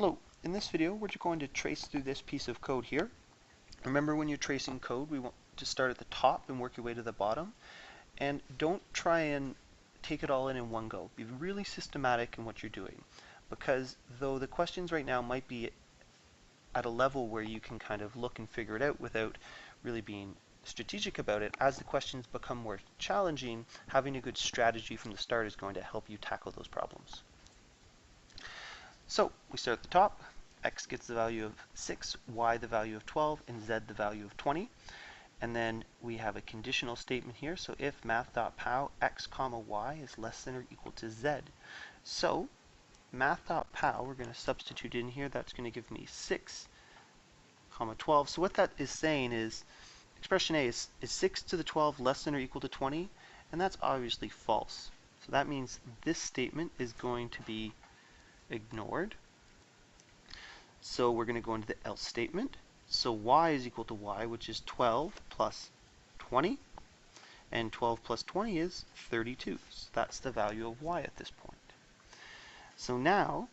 Hello, in this video we're just going to trace through this piece of code here. Remember, when you're tracing code, we want to start at the top and work your way to the bottom. And don't try and take it all in one go. Be really systematic in what you're doing. Because though the questions right now might be at a level where you can kind of look and figure it out without really being strategic about it, as the questions become more challenging, having a good strategy from the start is going to help you tackle those problems. So we start at the top. X gets the value of 6, y the value of 12, and z the value of 20. And then we have a conditional statement here. So if math.pow x comma y is less than or equal to z. So math.pow, we're going to substitute in here. That's going to give me 6 comma 12. So what that is saying is, expression A is 6 to the 12 less than or equal to 20? And that's obviously false. So that means this statement is going to be ignored. So we're going to go into the else statement. So y is equal to y, which is 12 plus 20. And 12 plus 20 is 32. So that's the value of y at this point. So now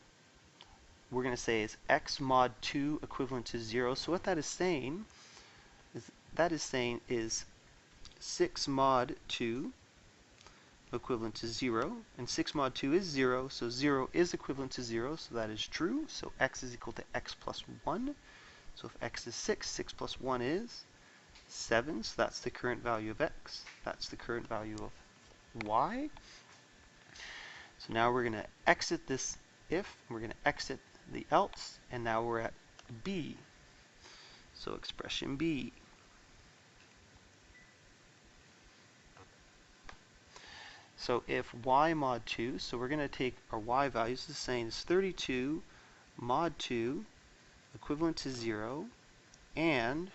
we're going to say is x mod 2 equivalent to 0. So what that is saying is 6 mod 2 equivalent to 0, and 6 mod 2 is 0, so 0 is equivalent to 0, so that is true. So x is equal to x plus 1. So if x is 6, 6 plus 1 is 7, so that's the current value of x. That's the current value of y. So now we're going to exit this if, and we're going to exit the else, and now we're at b. So expression b. So if y mod 2, so we're going to take our y values, the same as 32 mod 2 equivalent to 0, and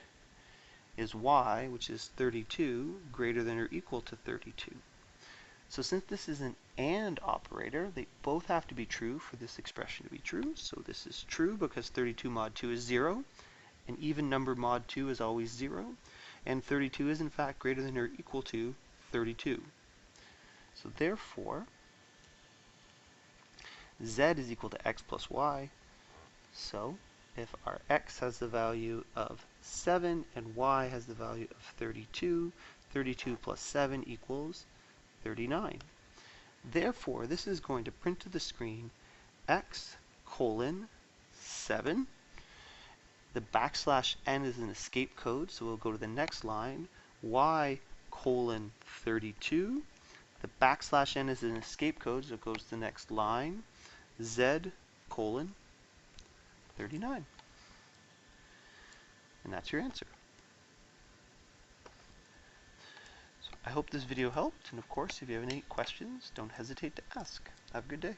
is y, which is 32, greater than or equal to 32. So since this is an AND operator, they both have to be true for this expression to be true. So this is true because 32 mod 2 is 0. An even number mod 2 is always 0. And 32 is in fact greater than or equal to 32. So therefore, z is equal to x plus y. So if our x has the value of 7 and y has the value of 32, 32 plus 7 equals 39. Therefore, this is going to print to the screen x colon 7. The backslash n is an escape code, so we'll go to the next line. Y colon 32. The backslash n is an escape code, so it goes to the next line. Z colon 39. And that's your answer. So I hope this video helped, and of course, if you have any questions, don't hesitate to ask. Have a good day.